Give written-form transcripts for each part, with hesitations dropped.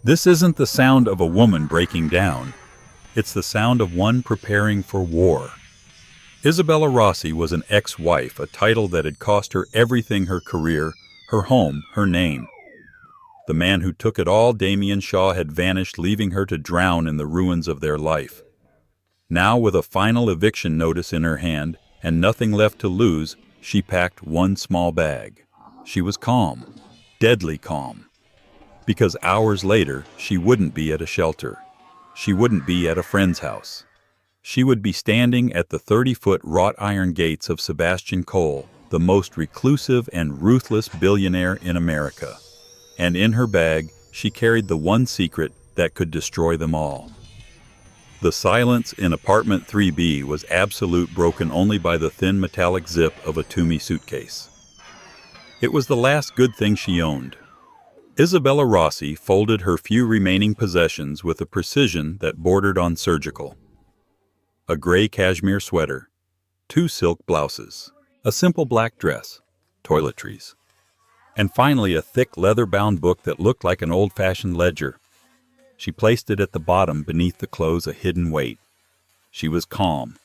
This isn't the sound of a woman breaking down. It's the sound of one preparing for war. Isabella Rossi was an ex-wife, a title that had cost her everything: her career, her home, her name. The man who took it all, Damien Shaw, had vanished, leaving her to drown in the ruins of their life. Now, with a final eviction notice in her hand and nothing left to lose, she packed one small bag. She was calm, deadly calm. Because hours later, she wouldn't be at a shelter. She wouldn't be at a friend's house. She would be standing at the 30-foot wrought iron gates of Sebastian Cole, the most reclusive and ruthless billionaire in America. And in her bag, she carried the one secret that could destroy them all. The silence in apartment 3B was absolute, broken only by the thin metallic zip of a Toomey suitcase. It was the last good thing she owned. Isabella Rossi folded her few remaining possessions with a precision that bordered on surgical. A gray cashmere sweater, 2 silk blouses, a simple black dress, toiletries, and finally a thick leather-bound book that looked like an old-fashioned ledger. She placed it at the bottom beneath the clothes, a hidden weight. She was calm.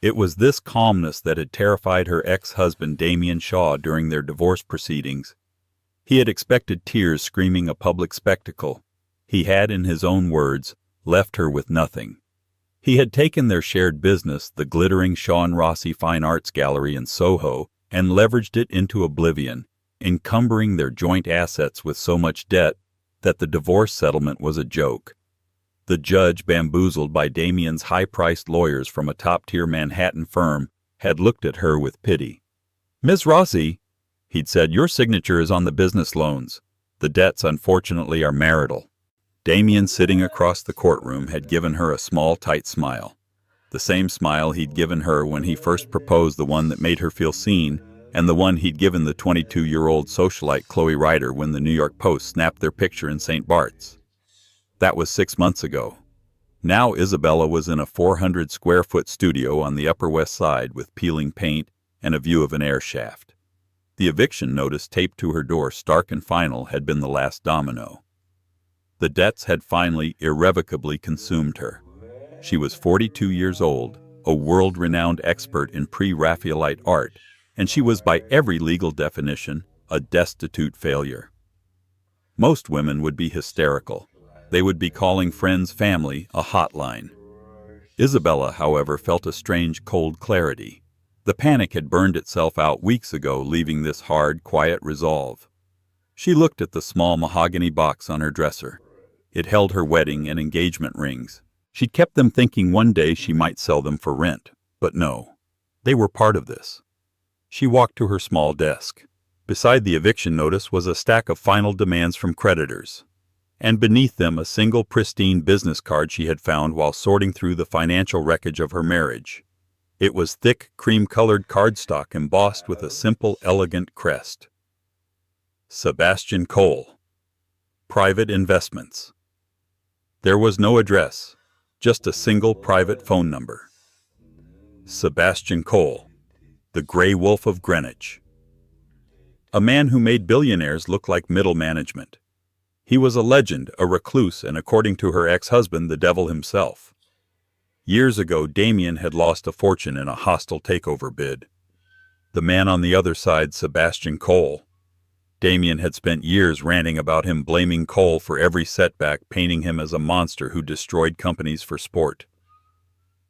It was this calmness that had terrified her ex-husband Damien Shaw during their divorce proceedings. He had expected tears, screaming a public spectacle. He had, in his own words, left her with nothing. He had taken their shared business, the glittering Shaw and Rossi Fine Arts Gallery in Soho, and leveraged it into oblivion, encumbering their joint assets with so much debt that the divorce settlement was a joke. The judge, bamboozled by Damien's high-priced lawyers from a top-tier Manhattan firm, had looked at her with pity. "Miss Rossi," he'd said, "your signature is on the business loans. The debts, unfortunately, are marital." Damien, sitting across the courtroom, had given her a small, tight smile. The same smile he'd given her when he first proposed, the one that made her feel seen, and the one he'd given the 22-year-old socialite Chloe Ryder when the New York Post snapped their picture in St. Bart's. That was 6 months ago. Now Isabella was in a 400-square-foot studio on the Upper West Side with peeling paint and a view of an air shaft. The eviction notice taped to her door, stark and final, had been the last domino. The debts had finally, irrevocably consumed her. She was 42 years old, a world-renowned expert in pre-Raphaelite art, and she was, by every legal definition, a destitute failure. Most women would be hysterical. They would be calling friends, family, a hotline. Isabella, however, felt a strange, cold clarity. The panic had burned itself out weeks ago, leaving this hard, quiet resolve. She looked at the small mahogany box on her dresser. It held her wedding and engagement rings. She'd kept them, thinking one day she might sell them for rent. But no, they were part of this. She walked to her small desk. Beside the eviction notice was a stack of final demands from creditors, and beneath them a single pristine business card she had found while sorting through the financial wreckage of her marriage. It was thick, cream-colored cardstock embossed with a simple, elegant crest. Sebastian Cole. Private Investments. There was no address, just a single private phone number. Sebastian Cole, the Grey Wolf of Greenwich. A man who made billionaires look like middle management. He was a legend, a recluse, and according to her ex-husband, the devil himself. Years ago, Damien had lost a fortune in a hostile takeover bid. The man on the other side, Sebastian Cole. Damien had spent years ranting about him, blaming Cole for every setback, painting him as a monster who destroyed companies for sport.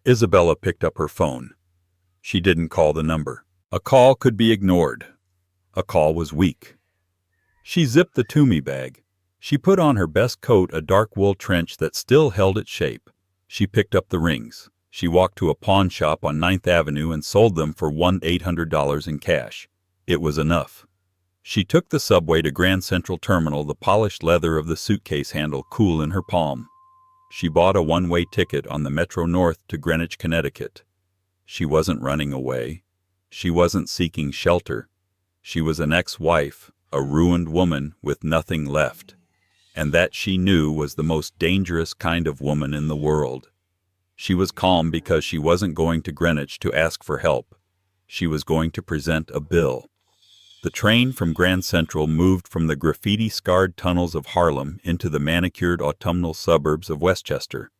Isabella picked up her phone. She didn't call the number. A call could be ignored. A call was weak. She zipped the Toomey bag. She put on her best coat, a dark wool trench that still held its shape. She picked up the rings. She walked to a pawn shop on 9th Avenue and sold them for $1,800 in cash. It was enough. She took the subway to Grand Central Terminal, the polished leather of the suitcase handle cool in her palm. She bought a one-way ticket on the Metro North to Greenwich, Connecticut. She wasn't running away. She wasn't seeking shelter. She was an ex-wife, a ruined woman with nothing left. And that, she knew, was the most dangerous kind of woman in the world. She was calm because she wasn't going to Greenwich to ask for help. She was going to present a bill. The train from Grand Central moved from the graffiti-scarred tunnels of Harlem into the manicured autumnal suburbs of Westchester.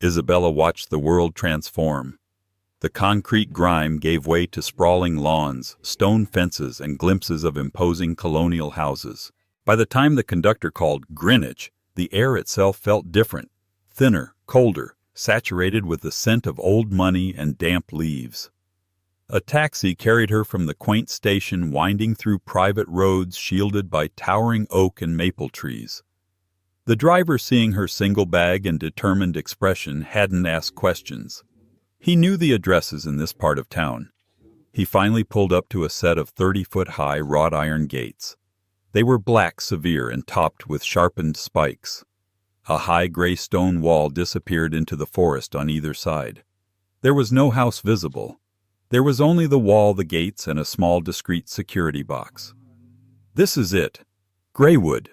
Isabella watched the world transform. The concrete grime gave way to sprawling lawns, stone fences, and glimpses of imposing colonial houses. By the time the conductor called Greenwich, the air itself felt different, thinner, colder, saturated with the scent of old money and damp leaves. A taxi carried her from the quaint station winding through private roads shielded by towering oak and maple trees. The driver, seeing her single bag and determined expression, hadn't asked questions. He knew the addresses in this part of town. He finally pulled up to a set of 30-foot-high wrought iron gates. They were black, severe, and topped with sharpened spikes. A high gray stone wall disappeared into the forest on either side. There was no house visible. There was only the wall, the gates, and a small, discreet security box. "This is it. Greywood,"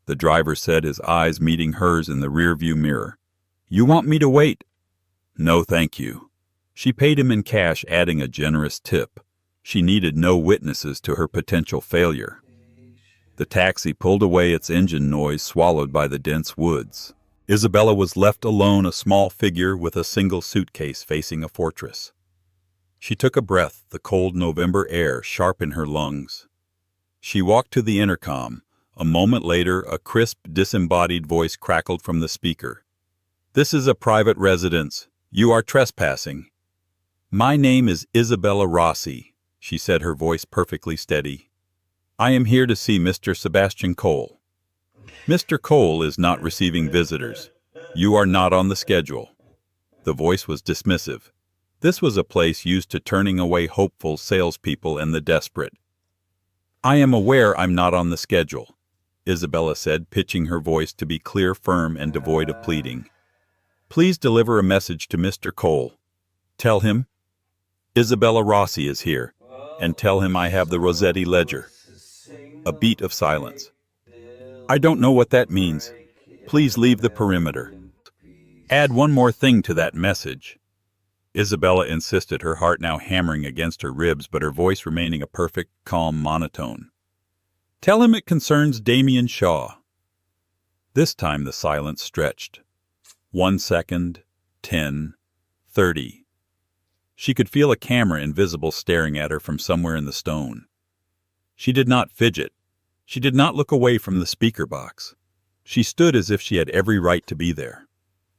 the driver said, his eyes meeting hers in the rearview mirror. "You want me to wait?" "No, thank you." She paid him in cash, adding a generous tip. She needed no witnesses to her potential failure. The taxi pulled away, its engine noise swallowed by the dense woods. Isabella was left alone, a small figure with a single suitcase facing a fortress. She took a breath, the cold November air sharp in her lungs. She walked to the intercom. A moment later, a crisp, disembodied voice crackled from the speaker. "This is a private residence. You are trespassing." "My name is Isabella Rossi," she said, her voice perfectly steady. "I am here to see Mr. Sebastian Cole." "Mr. Cole is not receiving visitors. You are not on the schedule." The voice was dismissive. This was a place used to turning away hopeful salespeople and the desperate. "I am aware I'm not on the schedule," Isabella said, pitching her voice to be clear, firm, and devoid of pleading. "Please deliver a message to Mr. Cole. Tell him Isabella Rossi is here, and tell him I have the Rosetti ledger." A beat of silence. "I don't know what that means. Please leave the perimeter." "Add one more thing to that message," Isabella insisted, her heart now hammering against her ribs, but her voice remaining a perfect, calm monotone. "Tell him it concerns Damien Shaw." This time the silence stretched. 1 second, 10, 30. She could feel a camera invisible staring at her from somewhere in the stone. She did not fidget. She did not look away from the speaker box. She stood as if she had every right to be there.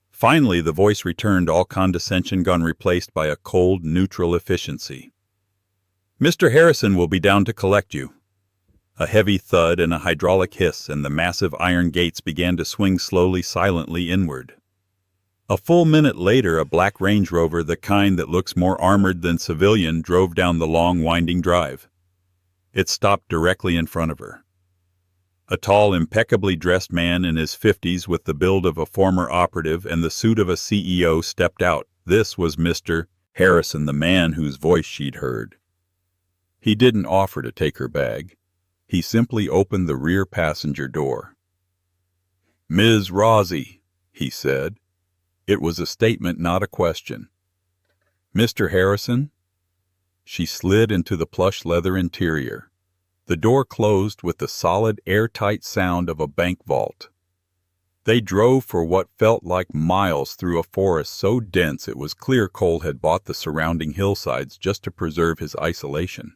Finally, the voice returned, all condescension gone, replaced by a cold, neutral efficiency. "Mr. Harrison will be down to collect you." A heavy thud and a hydraulic hiss, and the massive iron gates began to swing slowly, silently inward. A full minute later, a black Range Rover, the kind that looks more armored than civilian, drove down the long, winding drive. It stopped directly in front of her. A tall, impeccably dressed man in his 50s, with the build of a former operative and the suit of a CEO, stepped out. This was Mr. Harrison, the man whose voice she'd heard. He didn't offer to take her bag. He simply opened the rear passenger door. "Ms. Rossi," he said. It was a statement, not a question. "Mr. Harrison?" She slid into the plush leather interior. The door closed with the solid, airtight sound of a bank vault. They drove for what felt like miles through a forest so dense it was clear Cole had bought the surrounding hillsides just to preserve his isolation.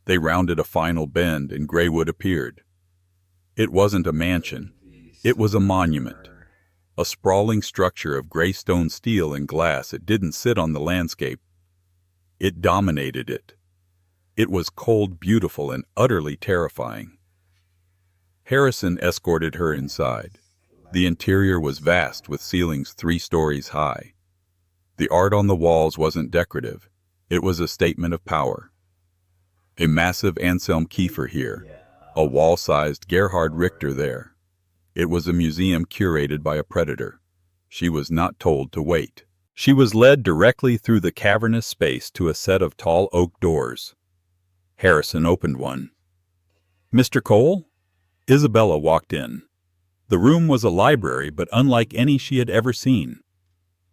They rounded a final bend, and Greywood appeared. It wasn't a mansion. It was a monument. A sprawling structure of gray stone, steel, and glass. It didn't sit on the landscape. It dominated it. It was cold, beautiful, and utterly terrifying. Harrison escorted her inside. The interior was vast, with ceilings 3 stories high. The art on the walls wasn't decorative. It was a statement of power. A massive Anselm Kiefer here, a wall-sized Gerhard Richter there. It was a museum curated by a predator. She was not told to wait. She was led directly through the cavernous space to a set of tall oak doors. Harrison opened one. "Mr. Cole?" Isabella walked in. The room was a library, but unlike any she had ever seen.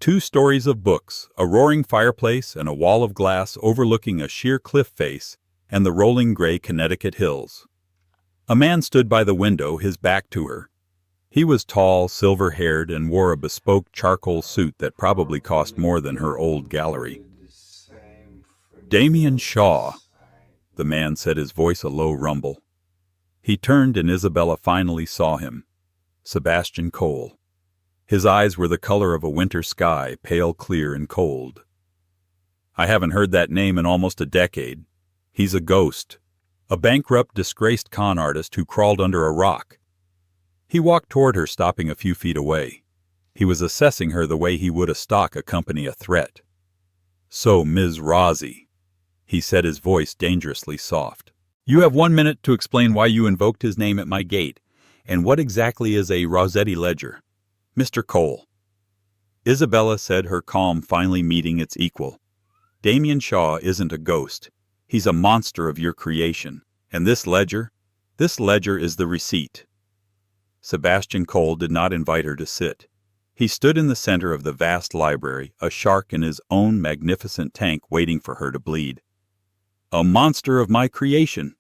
2 stories of books, a roaring fireplace, and a wall of glass overlooking a sheer cliff face, and the rolling gray Connecticut hills. A man stood by the window, his back to her. He was tall, silver-haired, and wore a bespoke charcoal suit that probably cost more than her old gallery. "Damien Shaw," the man said, his voice a low rumble. He turned and Isabella finally saw him. Sebastian Cole. His eyes were the color of a winter sky, pale, clear, and cold. "I haven't heard that name in almost a decade. He's a ghost. A bankrupt, disgraced con artist who crawled under a rock." He walked toward her, stopping a few feet away. He was assessing her the way he would a stock accompany a threat. "So, Ms. Rossi," he said, his voice dangerously soft. "You have 1 minute to explain why you invoked his name at my gate, and what exactly is a Rosetti ledger. Mr. Cole." Isabella said, her calm finally meeting its equal. "Damien Shaw isn't a ghost. He's a monster of your creation. And this ledger is the receipt." Sebastian Cole did not invite her to sit. He stood in the center of the vast library, a shark in his own magnificent tank waiting for her to bleed. "A monster of my creation,"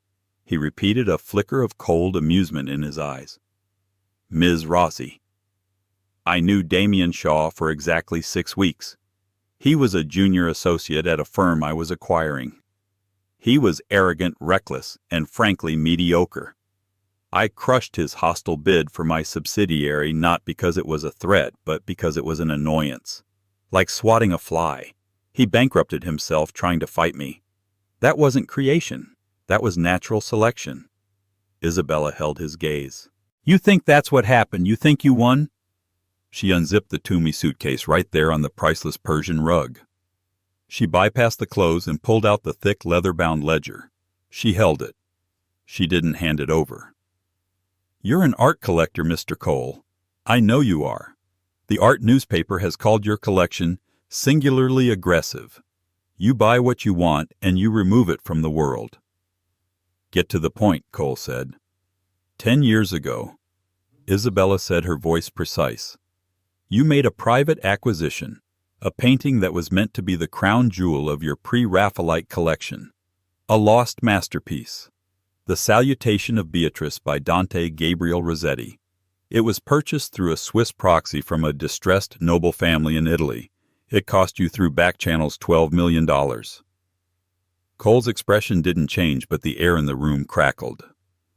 he repeated, a flicker of cold amusement in his eyes. "Ms. Rossi, I knew Damien Shaw for exactly 6 weeks. He was a junior associate at a firm I was acquiring. He was arrogant, reckless, and frankly mediocre. I crushed his hostile bid for my subsidiary not because it was a threat, but because it was an annoyance. Like swatting a fly. He bankrupted himself trying to fight me. That wasn't creation. That was natural selection." Isabella held his gaze. "You think that's what happened? You think you won?" She unzipped the Toomey suitcase right there on the priceless Persian rug. She bypassed the clothes and pulled out the thick leather-bound ledger. She held it. She didn't hand it over. "You're an art collector, Mr. Cole. I know you are. The art newspaper has called your collection singularly aggressive. You buy what you want and you remove it from the world." "Get to the point," Cole said. 10 years ago," Isabella said, her voice precise, "you made a private acquisition, a painting that was meant to be the crown jewel of your pre-Raphaelite collection. A lost masterpiece. The Salutation of Beatrice by Dante Gabriel Rosetti. It was purchased through a Swiss proxy from a distressed noble family in Italy. It cost you through back channels $12 million. Cole's expression didn't change, but the air in the room crackled.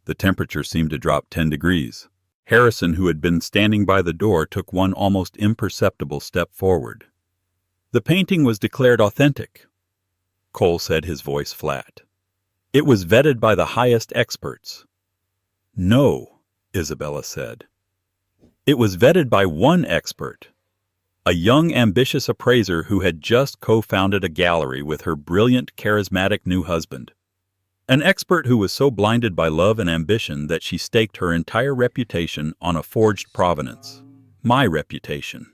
The temperature seemed to drop 10 degrees. Harrison, who had been standing by the door, took one almost imperceptible step forward. "The painting was declared authentic," Cole said, his voice flat. "It was vetted by the highest experts." "No," Isabella said. "It was vetted by one expert, a young, ambitious appraiser who had just co-founded a gallery with her brilliant, charismatic new husband. An expert who was so blinded by love and ambition that she staked her entire reputation on a forged provenance. My reputation."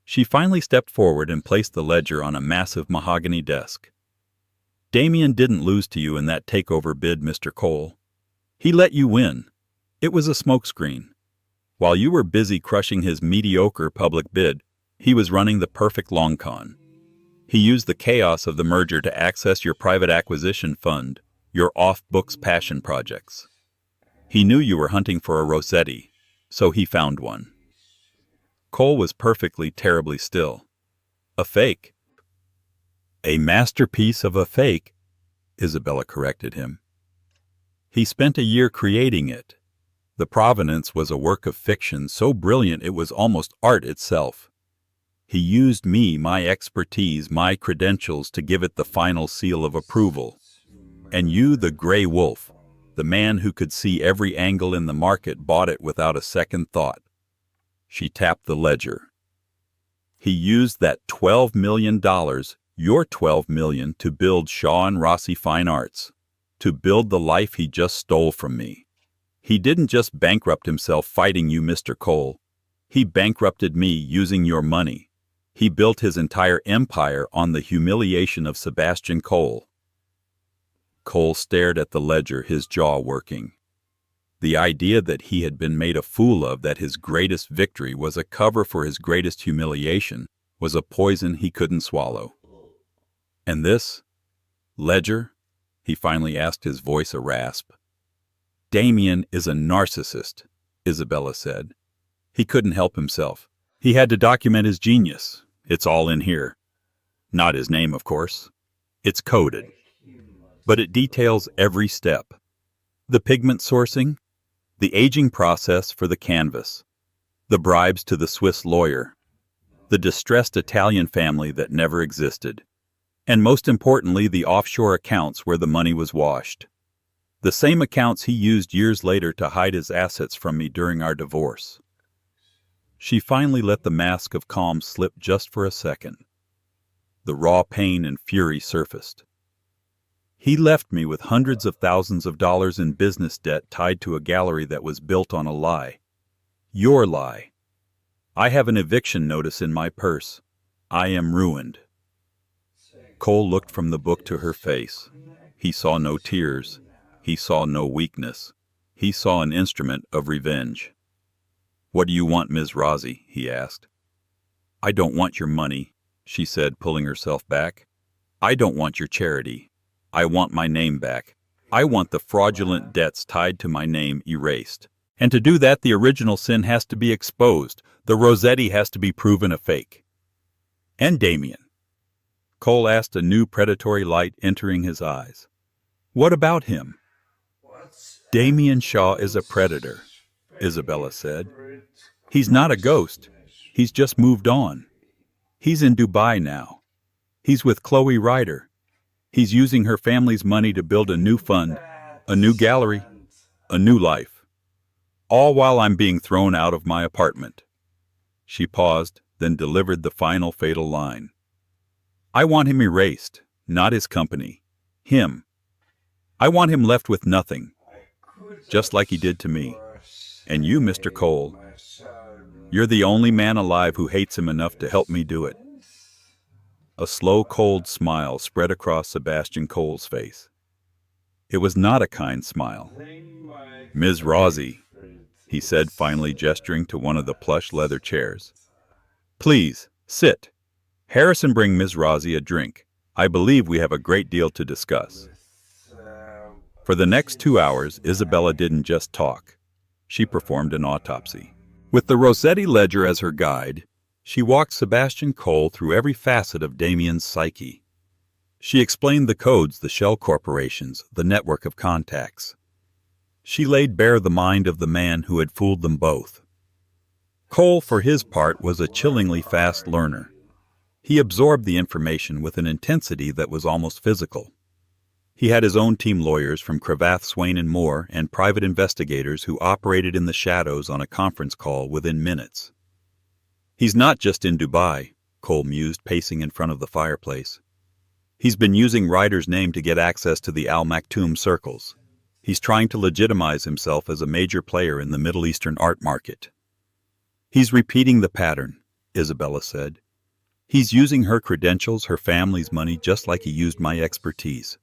She finally stepped forward and placed the ledger on a massive mahogany desk. "Damien didn't lose to you in that takeover bid, Mr. Cole. He let you win. It was a smokescreen. While you were busy crushing his mediocre public bid, he was running the perfect long con. He used the chaos of the merger to access your private acquisition fund, your off-books passion projects. He knew you were hunting for a Rosetti, so he found one." Cole was perfectly, terribly still. "A fake." "A masterpiece of a fake," Isabella corrected him. "He spent a year creating it. The provenance was a work of fiction so brilliant it was almost art itself. He used me, my expertise, my credentials to give it the final seal of approval. And you, the gray wolf, the man who could see every angle in the market, bought it without a second thought." She tapped the ledger. "He used that $12 million, your $12 million, to build Shaw and Rossi Fine Arts, to build the life he just stole from me. He didn't just bankrupt himself fighting you, Mr. Cole. He bankrupted me using your money. He built his entire empire on the humiliation of Sebastian Cole." Cole stared at the ledger, his jaw working. The idea that he had been made a fool of, that his greatest victory was a cover for his greatest humiliation, was a poison he couldn't swallow. "And this ledger?" he finally asked, his voice a rasp. Damien is a narcissist, Isabella said. He couldn't help himself. He had to document his genius. It's all in here. Not his name, of course. It's coded. But it details every step. The pigment sourcing, the aging process for the canvas, the bribes to the Swiss lawyer, the distressed Italian family that never existed, and most importantly, the offshore accounts where the money was washed. The same accounts he used years later to hide his assets from me during our divorce. She finally let the mask of calm slip just for a second. The raw pain and fury surfaced. He left me with hundreds of thousands of dollars in business debt tied to a gallery that was built on a lie. Your lie. I have an eviction notice in my purse. I am ruined. Cole looked from the book to her face. He saw no tears. He saw no weakness. He saw an instrument of revenge. What do you want, Ms. Rossi? He asked. I don't want your money, she said, pulling herself back. I don't want your charity. I want my name back. I want the fraudulent debts tied to my name erased. And to do that, the original sin has to be exposed. The Rosetti has to be proven a fake. And Damien? Cole asked, a new predatory light entering his eyes. What about him? Damien Shaw is a predator, Isabella said. He's not a ghost. He's just moved on. He's in Dubai now. He's with Chloe Ryder. He's using her family's money to build a new fund, a new gallery, a new life. All while I'm being thrown out of my apartment. She paused, then delivered the final fatal line. I want him erased, not his company. Him. I want him left with nothing, just like he did to me. And you, Mr. Cole, you're the only man alive who hates him enough to help me do it. A slow, cold smile spread across Sebastian Cole's face. It was not a kind smile. Ms. Rossi, he said, finally gesturing to one of the plush leather chairs. Please, sit. Harrison, bring Ms. Rossi a drink. I believe we have a great deal to discuss. For the next 2 hours, Isabella didn't just talk. She performed an autopsy. With the Rosetti ledger as her guide, she walked Sebastian Cole through every facet of Damien's psyche. She explained the codes, the shell corporations, the network of contacts. She laid bare the mind of the man who had fooled them both. Cole, for his part, was a chillingly fast learner. He absorbed the information with an intensity that was almost physical. He had his own team lawyers from Cravath, Swain & Moore and private investigators who operated in the shadows on a conference call within minutes. He's not just in Dubai, Cole mused, pacing in front of the fireplace. He's been using Ryder's name to get access to the Al Maktoum circles. He's trying to legitimize himself as a major player in the Middle Eastern art market. He's repeating the pattern, Isabella said. He's using her credentials, her family's money, just like he used my expertise.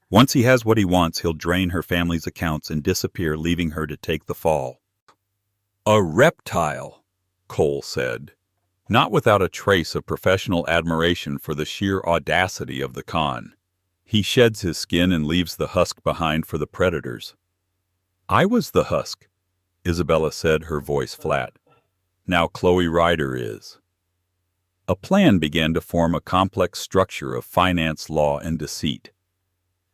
Once he has what he wants, he'll drain her family's accounts and disappear, leaving her to take the fall. A reptile, Cole said, not without a trace of professional admiration for the sheer audacity of the con. He sheds his skin and leaves the husk behind for the predators. I was the husk, Isabella said, her voice flat. Now Chloe Ryder is. A plan began to form, a complex structure of finance, law, and deceit.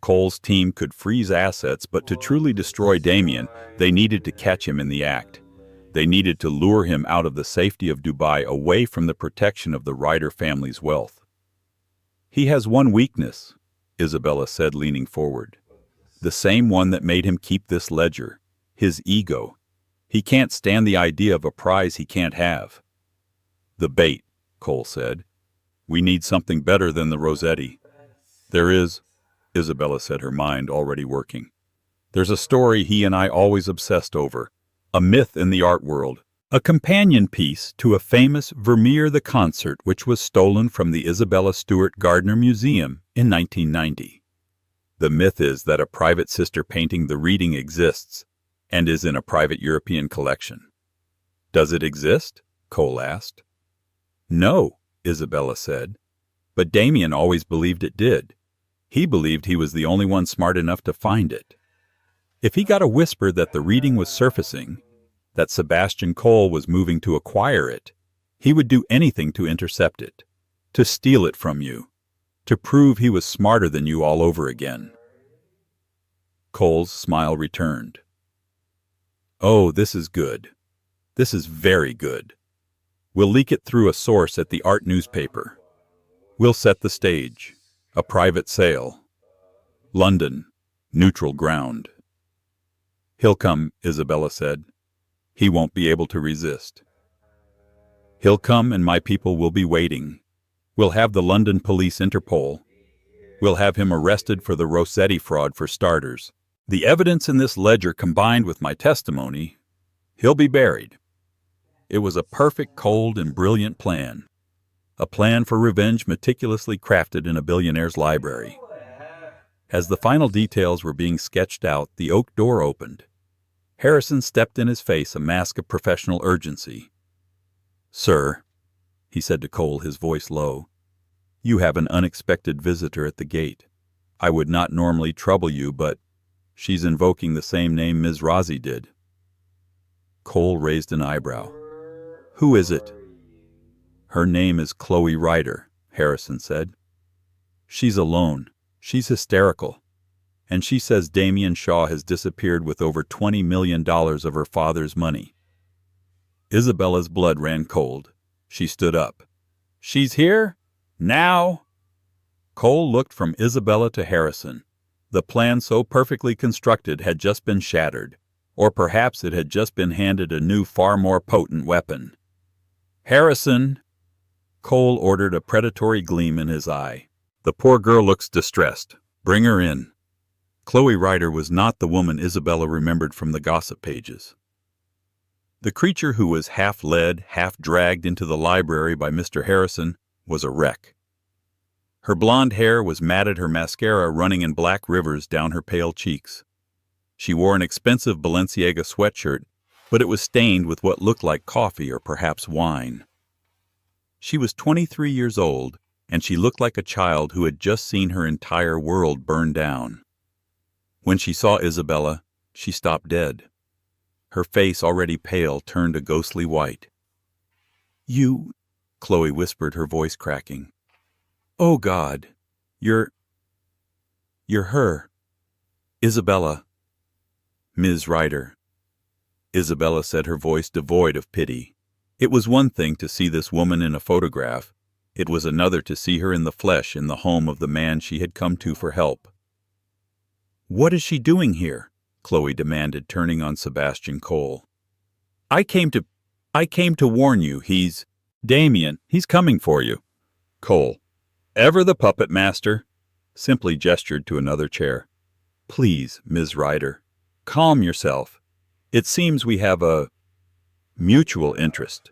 Cole's team could freeze assets, but to truly destroy Damien, they needed to catch him in the act. They needed to lure him out of the safety of Dubai, away from the protection of the Ryder family's wealth. He has one weakness, Isabella said, leaning forward. The same one that made him keep this ledger. His ego. He can't stand the idea of a prize he can't have. The bait, Cole said. We need something better than the Rosetti. There is, Isabella said, her mind already working. There's a story he and I always obsessed over. A myth in the art world. A companion piece to a famous Vermeer the Concert which was stolen from the Isabella Stewart Gardner Museum in 1990. The myth is that a private sister painting The Reading exists and is in a private European collection. Does it exist? Cole asked. No, Isabella said, but Damien always believed it did. He believed he was the only one smart enough to find it. If he got a whisper that the reading was surfacing, that Sebastian Cole was moving to acquire it, he would do anything to intercept it, to steal it from you, to prove he was smarter than you all over again. Cole's smile returned. Oh, this is good. This is very good. We'll leak it through a source at the art newspaper. We'll set the stage. A private sale. London. Neutral ground. He'll come, Isabella said. He won't be able to resist. He'll come and my people will be waiting. We'll have the London police Interpol. We'll have him arrested for the Rosetti fraud for starters. The evidence in this ledger combined with my testimony, he'll be buried. It was a perfect, cold, and brilliant plan. A plan for revenge meticulously crafted in a billionaire's library. As the final details were being sketched out, the oak door opened. Harrison stepped in his face a mask of professional urgency. "Sir," he said to Cole, his voice low, "you have an unexpected visitor at the gate. I would not normally trouble you, but she's invoking the same name Ms. Rossi did." Cole raised an eyebrow. "Who is it?" "Her name is Chloe Ryder," Harrison said. "She's alone. She's hysterical. And she says Damien Shaw has disappeared with over $20 million of her father's money." Isabella's blood ran cold. She stood up. "She's here? Now?" Cole looked from Isabella to Harrison. The plan so perfectly constructed had just been shattered, or perhaps it had just been handed a new, far more potent weapon. "Harrison!" Cole ordered, a predatory gleam in his eye. "The poor girl looks distressed. Bring her in." Chloe Ryder was not the woman Isabella remembered from the gossip pages. The creature who was half led, half dragged into the library by Mr. Harrison was a wreck. Her blonde hair was matted, her mascara running in black rivers down her pale cheeks. She wore an expensive Balenciaga sweatshirt, but it was stained with what looked like coffee or perhaps wine. She was 23 years old, and she looked like a child who had just seen her entire world burn down. When she saw Isabella, she stopped dead. Her face, already pale, turned a ghostly white. "You," Chloe whispered, her voice cracking. "Oh, God, you're her. Isabella. Ms. Ryder." Isabella said, her voice devoid of pity. It was one thing to see this woman in a photograph. It was another to see her in the flesh in the home of the man she had come to for help. "What is she doing here?" Chloe demanded, turning on Sebastian Cole. I came to warn you. Damien, he's coming for you." Cole, ever the puppet master, simply gestured to another chair. "Please, Ms. Ryder, calm yourself. It seems we have a mutual interest.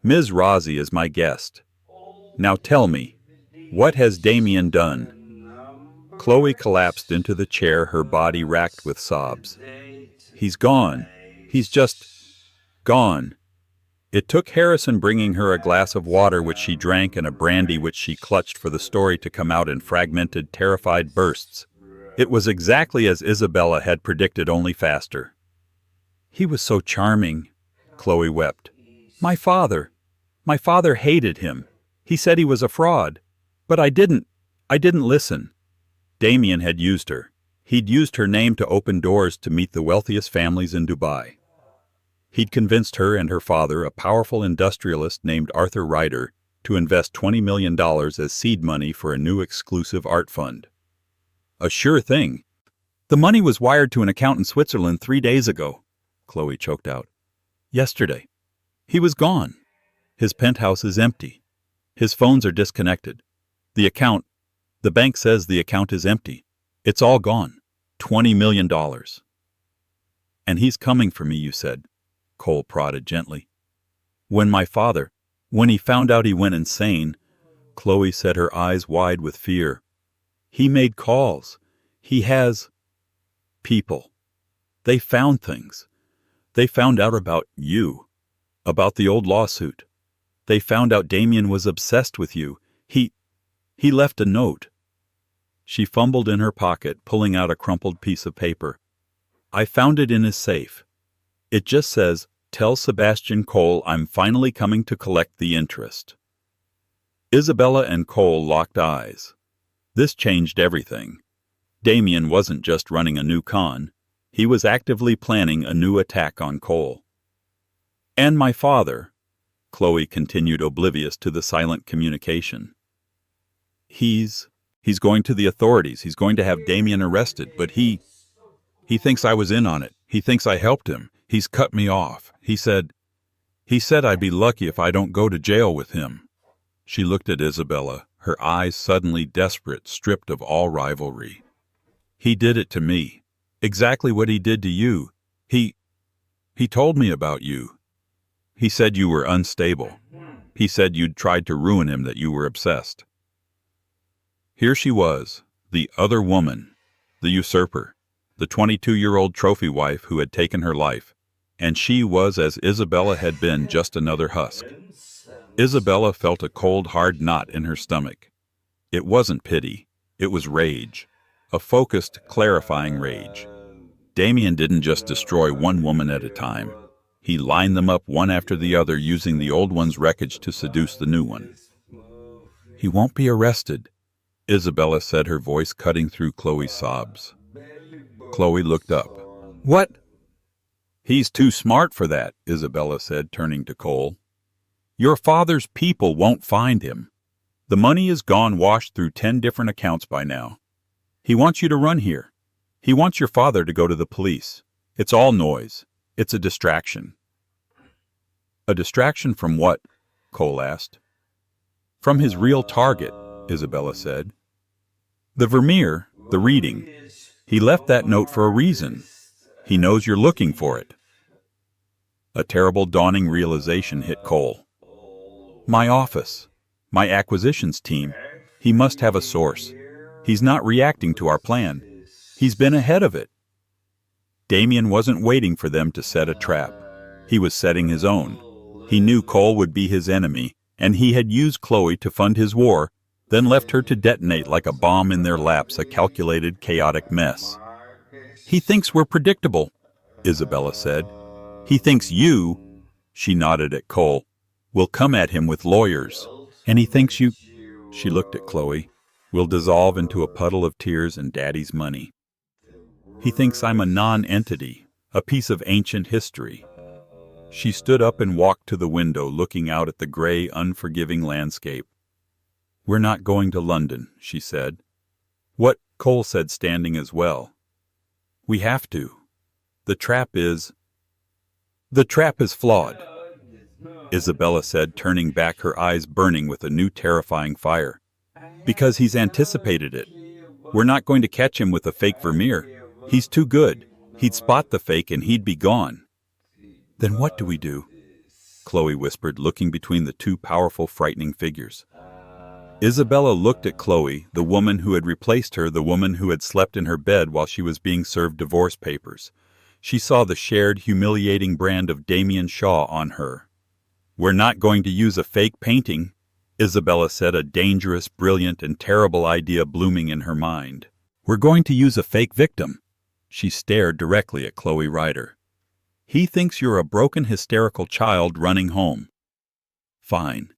Ms. Rossi is my guest. Now tell me, what has Damien done?" Chloe collapsed into the chair, her body racked with sobs. "He's gone. He's just gone." It took Harrison bringing her a glass of water which she drank and a brandy which she clutched for the story to come out in fragmented, terrified bursts. It was exactly as Isabella had predicted, only faster. "He was so charming," Chloe wept. My father hated him. He said he was a fraud. But I didn't listen. Damien had used her. He'd used her name to open doors to meet the wealthiest families in Dubai. He'd convinced her and her father, a powerful industrialist named Arthur Ryder, to invest $20 million as seed money for a new exclusive art fund. A sure thing. "The money was wired to an account in Switzerland 3 days ago," Chloe choked out. "Yesterday. He was gone. His penthouse is empty. His phones are disconnected. The bank says the account is empty. It's all gone. $20 million. "And he's coming for me, you said," Cole prodded gently. When he found out he went insane," Chloe said, her eyes wide with fear. "He made calls. He has people. They found things. They found out about you, about the old lawsuit. They found out Damien was obsessed with you. He left a note." She fumbled in her pocket, pulling out a crumpled piece of paper. "I found it in his safe. It just says, 'Tell Sebastian Cole I'm finally coming to collect the interest.'" Isabella and Cole locked eyes. This changed everything. Damien wasn't just running a new con. He was actively planning a new attack on Cole. "And my father," Chloe continued, oblivious to the silent communication. He's going to the authorities. He's going to have Damien arrested, but he thinks I was in on it. He thinks I helped him. He's cut me off. He said I'd be lucky if I don't go to jail with him." She looked at Isabella, her eyes suddenly desperate, stripped of all rivalry. "He did it to me. Exactly what he did to you. He told me about you. He said you were unstable. He said you'd tried to ruin him, that you were obsessed." Here she was, the other woman, the usurper, the 22-year-old trophy wife who had taken her life, and she was, as Isabella had been, just another husk. Isabella felt a cold, hard knot in her stomach. It wasn't pity, it was rage, a focused, clarifying rage. Damien didn't just destroy one woman at a time. He lined them up one after the other, using the old one's wreckage to seduce the new one. "He won't be arrested," Isabella said, her voice cutting through Chloe's sobs. Chloe looked up. "What?" "He's too smart for that," Isabella said, turning to Cole. "Your father's people won't find him. The money is gone, washed through 10 different accounts by now. He wants you to run here. He wants your father to go to the police. It's all noise. It's a distraction." "A distraction from what?" Cole asked. "From his real target," Isabella said. "The Vermeer, the reading. He left that note for a reason. He knows you're looking for it." A terrible dawning realization hit Cole. "My office. My acquisitions team. He must have a source. He's not reacting to our plan. He's been ahead of it." Damien wasn't waiting for them to set a trap. He was setting his own. He knew Cole would be his enemy, and he had used Chloe to fund his war, then left her to detonate like a bomb in their laps, a calculated, chaotic mess. "He thinks we're predictable," Isabella said. "He thinks you," she nodded at Cole, "will come at him with lawyers. And he thinks you," she looked at Chloe, "will dissolve into a puddle of tears and Daddy's money. He thinks I'm a non-entity, a piece of ancient history." She stood up and walked to the window, looking out at the gray, unforgiving landscape. "We're not going to London," she said. "What?" Cole said, standing as well. "We have to. The trap is flawed," Isabella said, turning back, her eyes burning with a new terrifying fire. "Because he's anticipated it. We're not going to catch him with a fake Vermeer. He's too good. He'd spot the fake and he'd be gone." "Then what do we do?" Chloe whispered, looking between the two powerful, frightening figures. Isabella looked at Chloe, the woman who had replaced her, the woman who had slept in her bed while she was being served divorce papers. She saw the shared, humiliating brand of Damien Shaw on her. "We're not going to use a fake painting," Isabella said, a dangerous, brilliant, and terrible idea blooming in her mind. "We're going to use a fake victim." She stared directly at Chloe Ryder. "He thinks you're a broken, hysterical child running home." "Fine.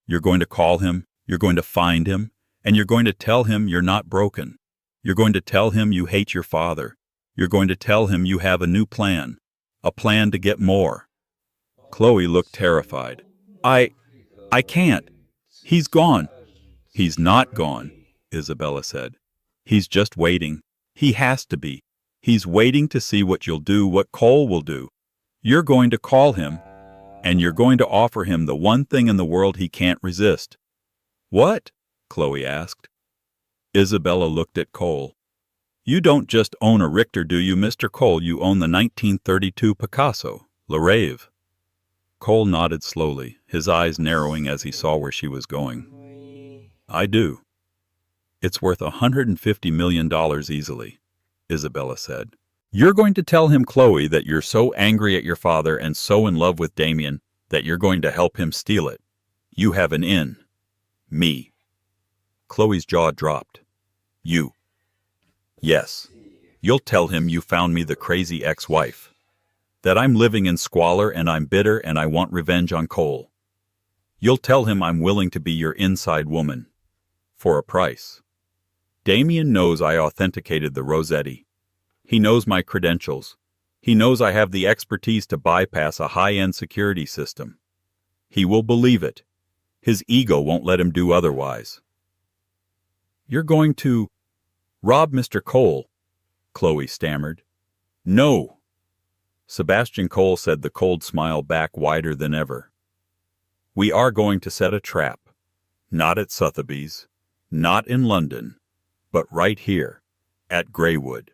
You're going to call him, you're going to find him, and you're going to tell him you're not broken. You're going to tell him you hate your father. You're going to tell him you have a new plan, a plan to get more." Chloe looked terrified. I can't. He's gone." "He's not gone," Isabella said. "He's just waiting. He has to be. He's waiting to see what you'll do, what Cole will do. You're going to call him, and you're going to offer him the one thing in the world he can't resist." "What?" Chloe asked. Isabella looked at Cole. "You don't just own a Richter, do you, Mr. Cole? You own the 1932 Picasso, Le Rêve." Cole nodded slowly, his eyes narrowing as he saw where she was going. "I do. It's worth $150 million easily," Isabella said. "You're going to tell him, Chloe, that you're so angry at your father and so in love with Damien that you're going to help him steal it. You have an in. Me." Chloe's jaw dropped. You. Yes. You'll tell him you found me the crazy ex-wife. That I'm living in squalor and I'm bitter and I want revenge on Cole. You'll tell him I'm willing to be your inside woman. For a price. Damien knows I authenticated the Rosetti. He knows my credentials. He knows I have the expertise to bypass a high-end security system. He will believe it. His ego won't let him do otherwise. You're going to rob Mr. Cole, Chloe stammered. No. Sebastian Cole said, the cold smile back wider than ever. We are going to set a trap. Not at Sotheby's, not in London, but right here, at Greywood.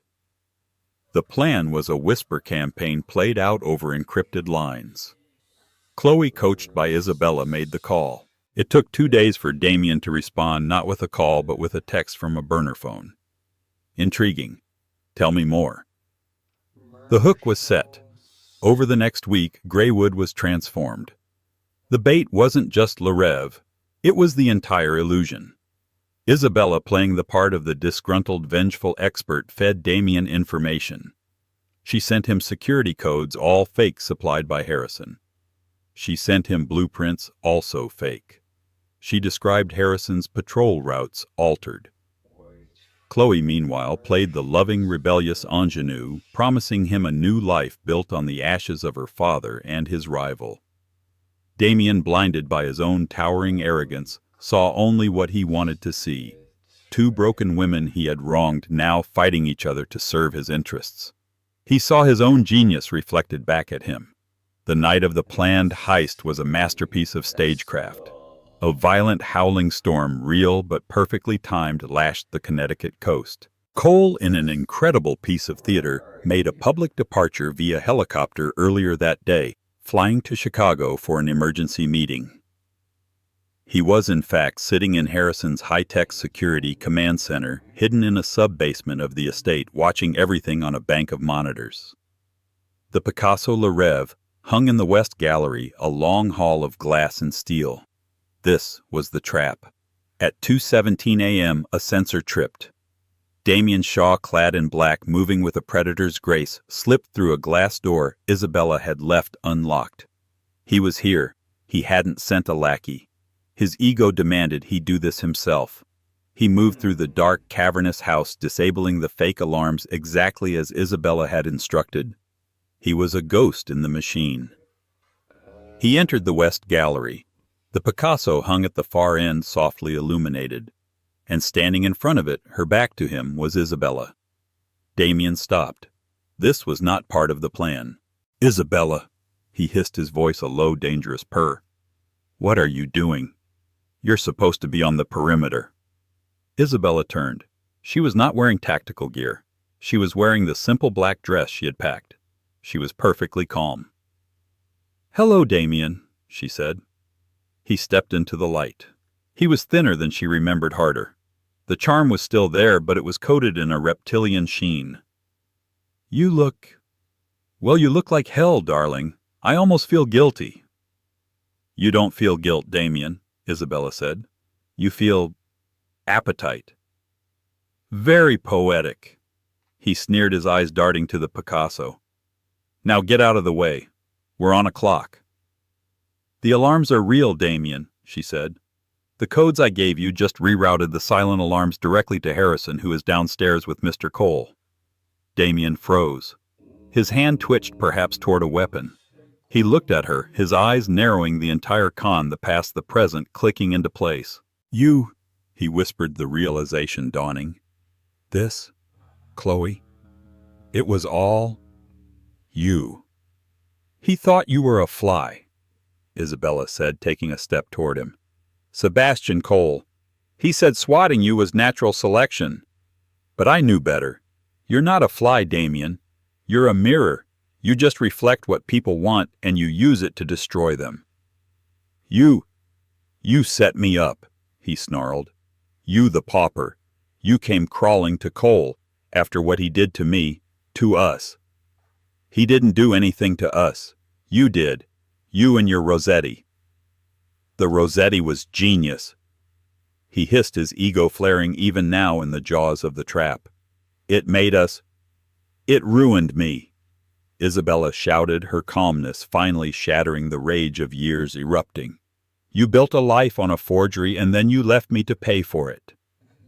The plan was a whisper campaign played out over encrypted lines. Chloe, coached by Isabella, made the call. It took 2 days for Damien to respond, not with a call, but with a text from a burner phone. Intriguing. Tell me more. The hook was set. Over the next week, Greywood was transformed. The bait wasn't just Le Rêve, it was the entire illusion. Isabella, playing the part of the disgruntled, vengeful expert, fed Damien information. She sent him security codes, all fake, supplied by Harrison. She sent him blueprints, also fake. She described Harrison's patrol routes, altered. Chloe, meanwhile, played the loving, rebellious ingenue, promising him a new life built on the ashes of her father and his rival. Damien, blinded by his own towering arrogance, saw only what he wanted to see. 2 broken women he had wronged, now fighting each other to serve his interests. He saw his own genius reflected back at him. The night of the planned heist was a masterpiece of stagecraft. A violent, howling storm, real but perfectly timed, lashed the Connecticut coast. Cole, in an incredible piece of theater, made a public departure via helicopter earlier that day, flying to Chicago for an emergency meeting. He was, in fact, sitting in Harrison's high-tech security command center, hidden in a sub-basement of the estate, watching everything on a bank of monitors. The Picasso Le Rêve hung in the West Gallery, a long hall of glass and steel. This was the trap. At 2:17 a.m., a sensor tripped. Damien Shaw, clad in black, moving with a predator's grace, slipped through a glass door Isabella had left unlocked. He was here. He hadn't sent a lackey. His ego demanded he do this himself. He moved through the dark, cavernous house, disabling the fake alarms exactly as Isabella had instructed. He was a ghost in the machine. He entered the West Gallery. The Picasso hung at the far end, softly illuminated. And standing in front of it, her back to him, was Isabella. Damien stopped. This was not part of the plan. Isabella, he hissed, his voice a low, dangerous purr. What are you doing? You're supposed to be on the perimeter. Isabella turned. She was not wearing tactical gear. She was wearing the simple black dress she had packed. She was perfectly calm. Hello, Damien, she said. He stepped into the light. He was thinner than she remembered, harder. The charm was still there, but it was coated in a reptilian sheen. You look like hell, darling. I almost feel guilty. You don't feel guilt, Damien, Isabella said. You feel appetite. Very poetic. He sneered, his eyes darting to the Picasso. Now get out of the way. We're on a clock. The alarms are real, Damien, she said. The codes I gave you just rerouted the silent alarms directly to Harrison, who is downstairs with Mr. Cole. Damien froze. His hand twitched, perhaps toward a weapon. He looked at her, his eyes narrowing the entire con, the past, the present, clicking into place. You, he whispered, the realization dawning. This, Chloe, it was all you. He thought you were a fly, Isabella said, taking a step toward him. Sebastian Cole. He said swatting you was natural selection. But I knew better. You're not a fly, Damien. You're a mirror. You just reflect what people want, and you use it to destroy them. You set me up, he snarled. You, the pauper. You came crawling to Cole after what he did to me, to us. He didn't do anything to us. You did. You and your Rosetti. The Rosetti was genius. he hissed, his ego flaring even now in the jaws of the trap. It made us. It ruined me, Isabella shouted, her calmness finally shattering the rage of years erupting. You built a life on a forgery and then you left me to pay for it.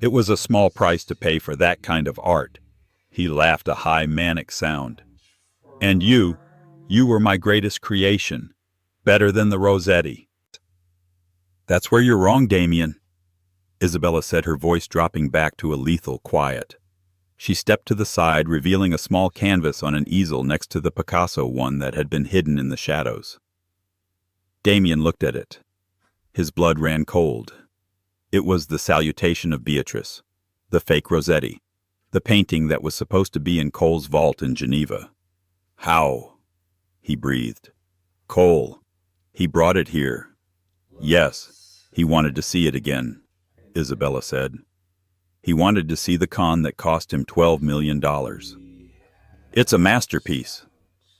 It was a small price to pay for that kind of art. He laughed, a high manic sound. And you were my greatest creation, better than the Rosetti. That's where you're wrong, Damien, Isabella said, her voice dropping back to a lethal quiet. She stepped to the side, revealing a small canvas on an easel next to the Picasso one that had been hidden in the shadows. Damien looked at it. His blood ran cold. It was the Salutation of Beatrice, the fake Rosetti, the painting that was supposed to be in Cole's vault in Geneva. How? He breathed. Cole. He brought it here. Yes, he wanted to see it again, Isabella said. He wanted to see the con that cost him $12 million. It's a masterpiece,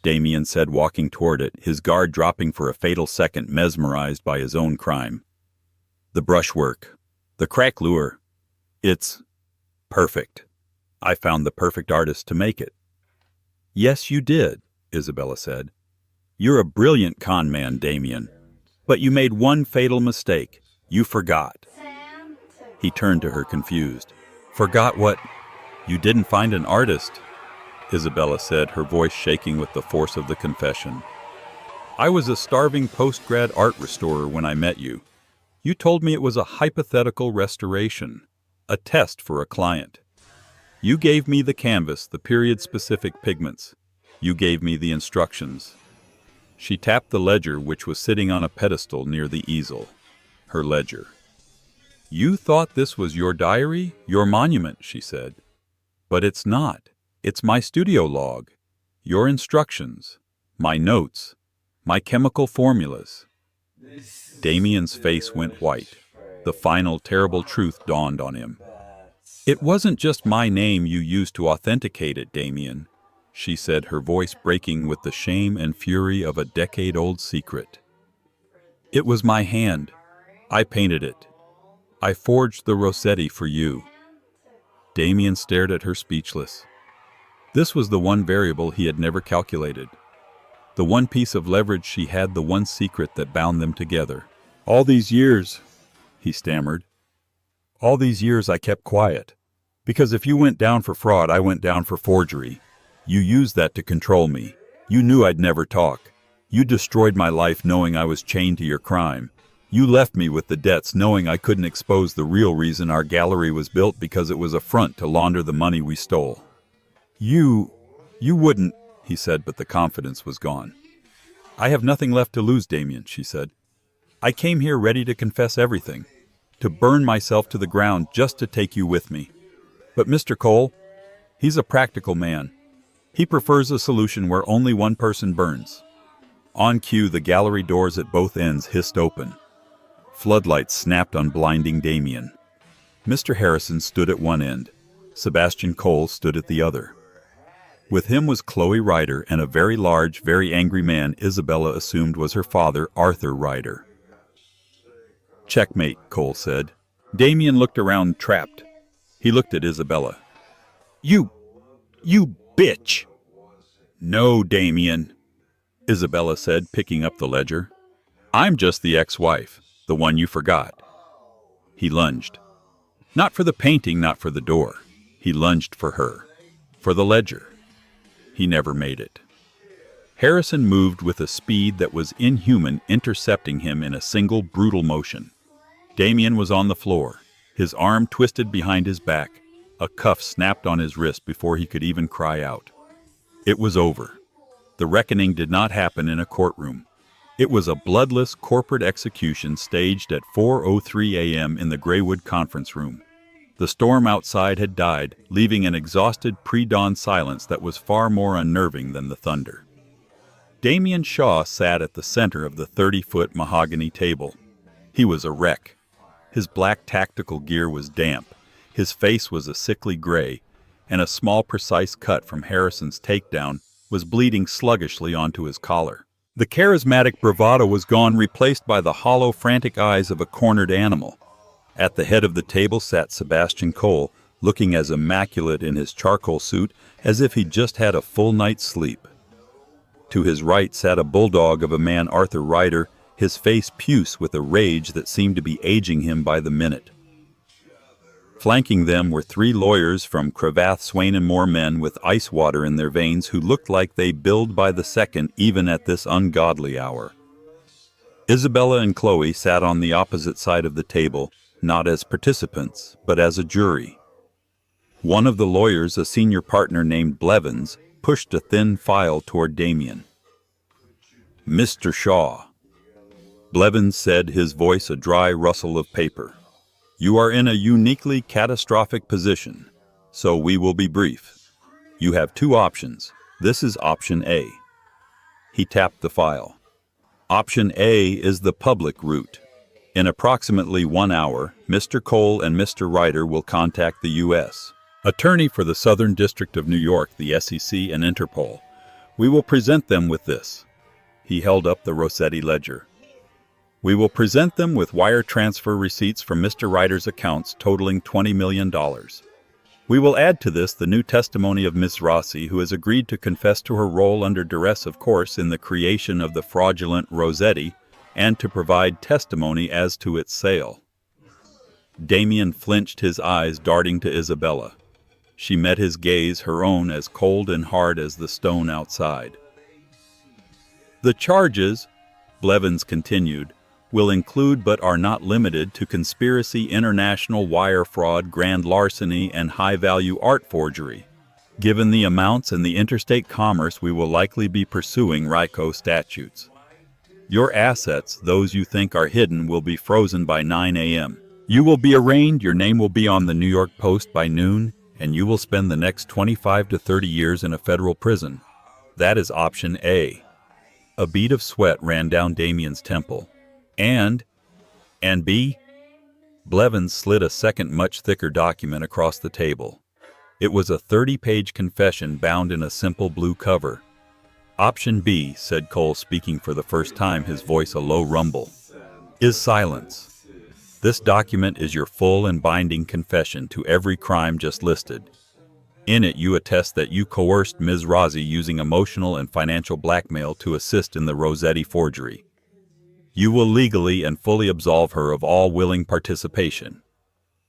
Damien said, walking toward it, his guard dropping for a fatal second, mesmerized by his own crime. The brushwork, the craquelure, it's perfect. I found the perfect artist to make it. Yes, you did, Isabella said. You're a brilliant con man, Damien. But you made one fatal mistake. You forgot. He turned to her, confused. Forgot what? You didn't find an artist, Isabella said, her voice shaking with the force of the confession. I was a starving post-grad art restorer when I met you. You told me it was a hypothetical restoration, a test for a client. You gave me the canvas, the period-specific pigments. You gave me the instructions. She tapped the ledger, which was sitting on a pedestal near the easel. Her ledger. You thought this was your diary, your monument, she said. But it's not. It's my studio log, your instructions, my notes, my chemical formulas. Damien's face went white. The final terrible truth dawned on him. It wasn't just my name you used to authenticate it, Damien, she said, her voice breaking with the shame and fury of a decade-old secret. It was my hand. I painted it. I forged the Rosetti for you. Damien stared at her, speechless. This was the one variable he had never calculated. The one piece of leverage she had, the one secret that bound them together. All these years, he stammered. All these years I kept quiet. Because if you went down for fraud, I went down for forgery. You used that to control me. You knew I'd never talk. You destroyed my life knowing I was chained to your crime. You left me with the debts knowing I couldn't expose the real reason our gallery was built, because it was a front to launder the money we stole. You wouldn't, he said, but the confidence was gone. I have nothing left to lose, Damien, she said. I came here ready to confess everything, to burn myself to the ground just to take you with me. But Mr. Cole, he's a practical man. He prefers a solution where only one person burns. On cue, the gallery doors at both ends hissed open. Floodlights snapped on blinding Damien. Mr. Harrison stood at one end. Sebastian Cole stood at the other. With him was Chloe Ryder and a very large, very angry man Isabella assumed was her father, Arthur Ryder. Checkmate, Cole said. Damien looked around, trapped. He looked at Isabella. You bitch! No, Damien, Isabella said, picking up the ledger. I'm just the ex-wife, the one you forgot. He lunged. Not for the painting, not for the door. He lunged for her, for the ledger. He never made it. Harrison moved with a speed that was inhuman, intercepting him in a single brutal motion. Damien was on the floor, his arm twisted behind his back. A cuff snapped on his wrist before he could even cry out. It was over. The reckoning did not happen in a courtroom. It was a bloodless corporate execution staged at 4:03 a.m. in the Greywood conference room. The storm outside had died, leaving an exhausted pre-dawn silence that was far more unnerving than the thunder. Damien Shaw sat at the center of the 30-foot mahogany table. He was a wreck. His black tactical gear was damp, his face was a sickly gray, and a small precise cut from Harrison's takedown was bleeding sluggishly onto his collar. The charismatic bravado was gone, replaced by the hollow, frantic eyes of a cornered animal. At the head of the table sat Sebastian Cole, looking as immaculate in his charcoal suit as if he'd just had a full night's sleep. To his right sat a bulldog of a man, Arthur Ryder, his face puce with a rage that seemed to be aging him by the minute. Flanking them were three lawyers from Cravath, Swain & Moore, men with ice water in their veins who looked like they billed by the second even at this ungodly hour. Isabella and Chloe sat on the opposite side of the table, not as participants, but as a jury. One of the lawyers, a senior partner named Blevins, pushed a thin file toward Damien. "Mr. Shaw," Blevins said, his voice a dry rustle of paper, "you are in a uniquely catastrophic position, so we will be brief. You have two options. This is option A." He tapped the file. Option A is the public route. In approximately 1 hour, Mr. Cole and Mr. Ryder will contact the U.S. Attorney for the Southern District of New York, the SEC, and Interpol. We will present them with this. He held up the Rosetti ledger. We will present them with wire transfer receipts from Mr. Ryder's accounts totaling $20 million. We will add to this the new testimony of Ms. Rossi, who has agreed to confess to her role under duress, of course, in the creation of the fraudulent Rosetti, and to provide testimony as to its sale. Damien flinched, his eyes darting to Isabella. She met his gaze, her own as cold and hard as the stone outside. The charges, Blevins continued, will include but are not limited to conspiracy, international wire fraud, grand larceny, and high-value art forgery. Given the amounts and the interstate commerce, we will likely be pursuing RICO statutes. Your assets, those you think are hidden, will be frozen by 9 a.m. You will be arraigned, your name will be on the New York Post by noon, and you will spend the next 25 to 30 years in a federal prison. That is option A. A bead of sweat ran down Damien's temple. And B? Blevins slid a second, much thicker document across the table. It was a 30-page confession bound in a simple blue cover. Option B, said Cole, speaking for the first time, his voice a low rumble, is silence. This document is your full and binding confession to every crime just listed. In it, you attest that you coerced Ms. Rossi using emotional and financial blackmail to assist in the Rosetti forgery. You will legally and fully absolve her of all willing participation.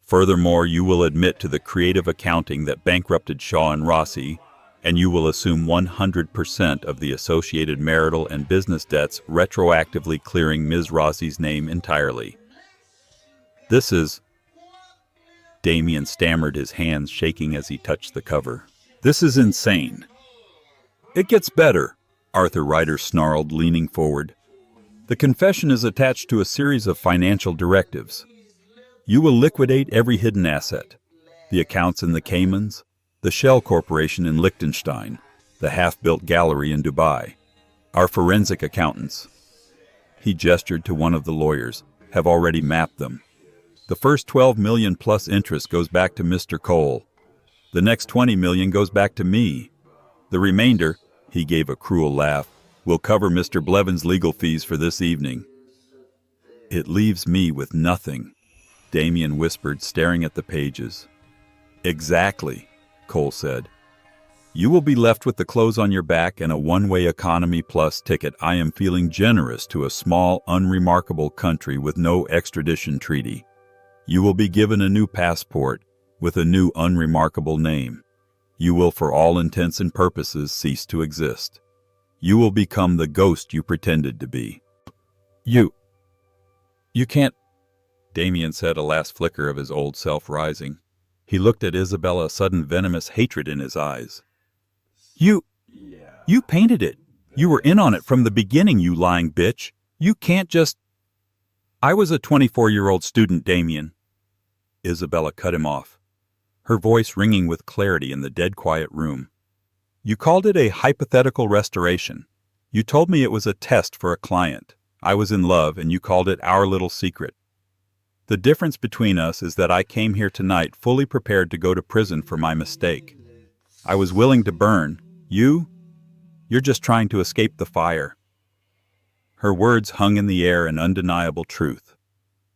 Furthermore, you will admit to the creative accounting that bankrupted Shaw and Rossi, and you will assume 100% of the associated marital and business debts, retroactively clearing Ms. Rossi's name entirely. This is... Damien stammered, his hands shaking as he touched the cover. This is insane. It gets better, Arthur Ryder snarled, leaning forward. The confession is attached to a series of financial directives. You will liquidate every hidden asset. The accounts in the Caymans, the Shell Corporation in Liechtenstein, the half-built gallery in Dubai. Our forensic accountants, he gestured to one of the lawyers, have already mapped them. The first 12 million plus interest goes back to Mr. Cole. The next 20 million goes back to me. The remainder, he gave a cruel laugh, will cover Mr. Blevins' legal fees for this evening. It leaves me with nothing, Damien whispered, staring at the pages. Exactly, Cole said. You will be left with the clothes on your back and a one-way economy plus ticket. I am feeling generous to a small, unremarkable country with no extradition treaty. You will be given a new passport with a new unremarkable name. You will, for all intents and purposes, cease to exist. You will become the ghost you pretended to be. You can't, Damien said, a last flicker of his old self rising. He looked at Isabella, a sudden venomous hatred in his eyes. You painted it. You were in on it from the beginning, you lying bitch. You can't just... I was a 24-year-old student, Damien. Isabella cut him off, her voice ringing with clarity in the dead quiet room. You called it a hypothetical restoration. You told me it was a test for a client. I was in love, and you called it our little secret. The difference between us is that I came here tonight fully prepared to go to prison for my mistake. I was willing to burn. You're just trying to escape the fire. Her words hung in the air, an undeniable truth.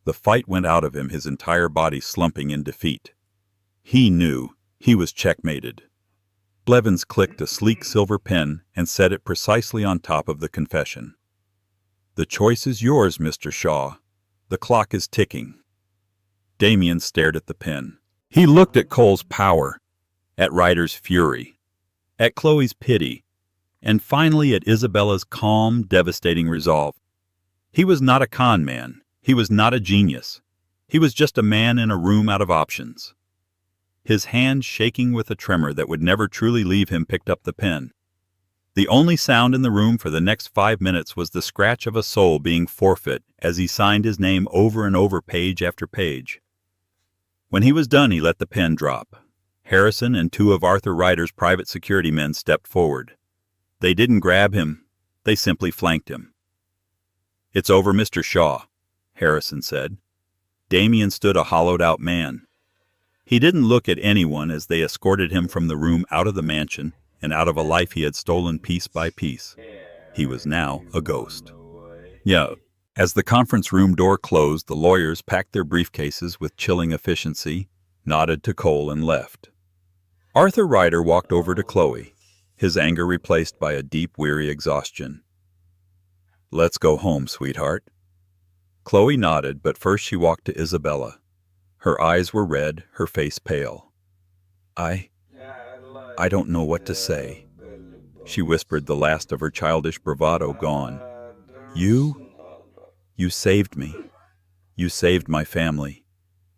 The fight went out of him, his entire body slumping in defeat. He knew he was checkmated. Blevins clicked a sleek silver pen and set it precisely on top of the confession. "The choice is yours, Mr. Shaw. The clock is ticking." Damien stared at the pen. He looked at Cole's power, at Ryder's fury, at Chloe's pity, and finally at Isabella's calm, devastating resolve. He was not a con man. He was not a genius. He was just a man in a room out of options. His hand, shaking with a tremor that would never truly leave him, picked up the pen. The only sound in the room for the next 5 minutes was the scratch of a soul being forfeit as he signed his name over and over, page after page. When he was done, he let the pen drop. Harrison and 2 of Arthur Ryder's private security men stepped forward. They didn't grab him. They simply flanked him. "It's over, Mr. Shaw," Harrison said. Damien stood a hollowed-out man. He didn't look at anyone as they escorted him from the room, out of the mansion, and out of a life he had stolen piece by piece. He was now a ghost. Yeah. As the conference room door closed, the lawyers packed their briefcases with chilling efficiency, nodded to Cole, and left. Arthur Ryder walked over to Chloe, his anger replaced by a deep, weary exhaustion. "Let's go home, sweetheart." Chloe nodded, but first she walked to Isabella. Her eyes were red, her face pale. I don't know what to say," she whispered, the last of her childish bravado gone. You saved me. You saved my family.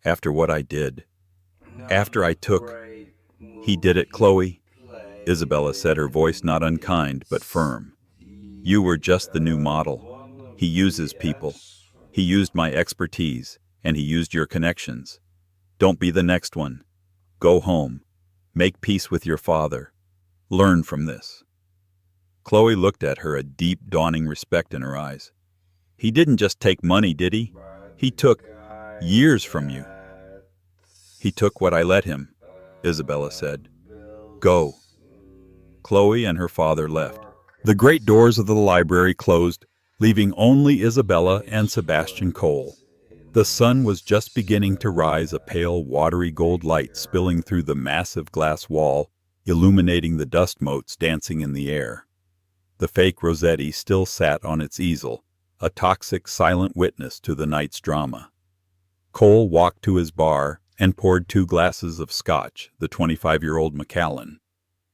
After what I did. After I took... He did it, Chloe," Isabella said, her voice not unkind, but firm. "You were just the new model. He uses people. He used my expertise, and he used your connections. Don't be the next one. Go home. Make peace with your father. Learn from this." Chloe looked at her, a deep, dawning respect in her eyes. "He didn't just take money, did he? He took years from you." "He took what I let him," Isabella said. "Go." Chloe and her father left. The great doors of the library closed, leaving only Isabella and Sebastian Cole. The sun was just beginning to rise, a pale, watery gold light spilling through the massive glass wall, illuminating the dust motes dancing in the air. The fake Rosetti still sat on its easel, a toxic, silent witness to the night's drama. Cole walked to his bar and poured 2 glasses of scotch, the 25-year-old Macallan.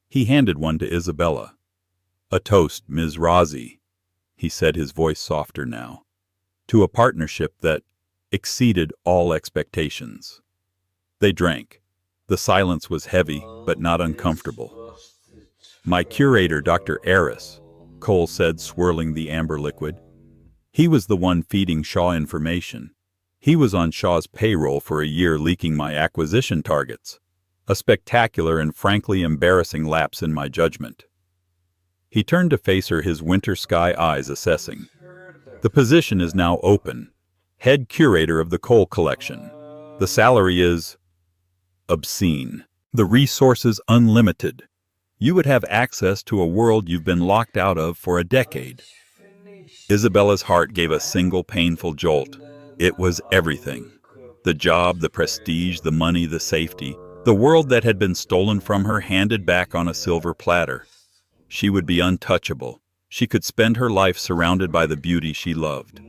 He handed one to Isabella. "A toast, Ms. Rossi," he said, his voice softer now, "to a partnership that exceeded all expectations." They drank. The silence was heavy, but not uncomfortable. "My curator, Dr. Aris," Cole said, swirling the amber liquid. "He was the one feeding Shaw information. He was on Shaw's payroll for a year, leaking my acquisition targets. A spectacular and frankly embarrassing lapse in my judgment." He turned to face her, his winter sky eyes assessing. "The position is now open. Head curator of the Cole collection. The salary is obscene. The resources unlimited. You would have access to a world you've been locked out of for a decade." Isabella's heart gave a single painful jolt. It was everything. The job, the prestige, the money, the safety. The world that had been stolen from her, handed back on a silver platter. She would be untouchable. She could spend her life surrounded by the beauty she loved.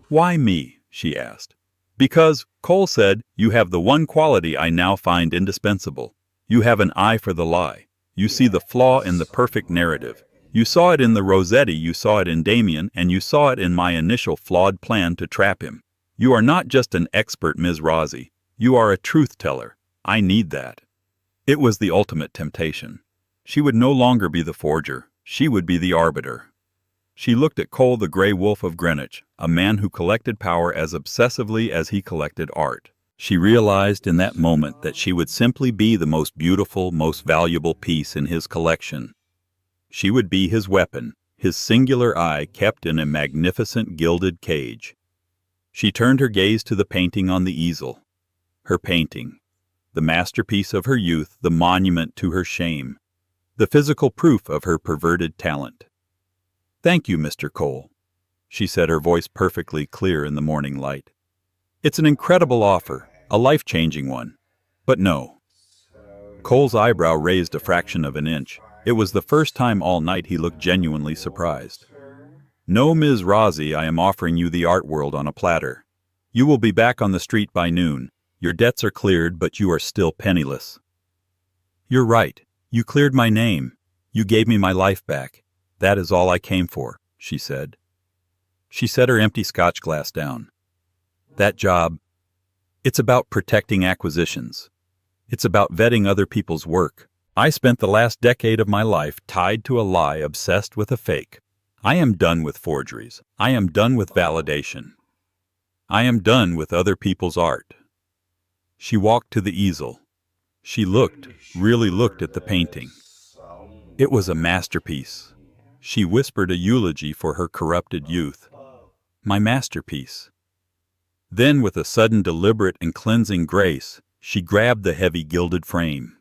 "Why me?" she asked. "Because," Cole said, "you have the one quality I now find indispensable. You have an eye for the lie. You see the flaw in the perfect narrative. You saw it in the Rosetti, you saw it in Damien, and you saw it in my initial flawed plan to trap him. You are not just an expert, Ms. Rossi. You are a truth-teller. I need that." It was the ultimate temptation. She would no longer be the forger. She would be the arbiter. She looked at Cole, the gray wolf of Greenwich, a man who collected power as obsessively as he collected art. She realized in that moment that she would simply be the most beautiful, most valuable piece in his collection. She would be his weapon, his singular eye kept in a magnificent gilded cage. She turned her gaze to the painting on the easel. Her painting, the masterpiece of her youth, the monument to her shame, the physical proof of her perverted talent. "Thank you, Mr. Cole," she said, her voice perfectly clear in the morning light. It's an incredible offer, a life-changing one. But no. Cole's eyebrow raised a fraction of an inch. It was the first time all night he looked genuinely surprised. No, Ms. Rossi, I am offering you the art world on a platter. You will be back on the street by noon. Your debts are cleared, but you are still penniless. You're right. You cleared my name. You gave me my life back. That is all I came for, she said. She set her empty scotch glass down. That job, it's about protecting acquisitions. It's about vetting other people's work. I spent the last decade of my life tied to a lie, obsessed with a fake. I am done with forgeries. I am done with validation. I am done with other people's art. She walked to the easel. She looked, really looked at the painting. It was a masterpiece. She whispered a eulogy for her corrupted youth. My masterpiece. Then, with a sudden deliberate and cleansing grace, she grabbed the heavy gilded frame.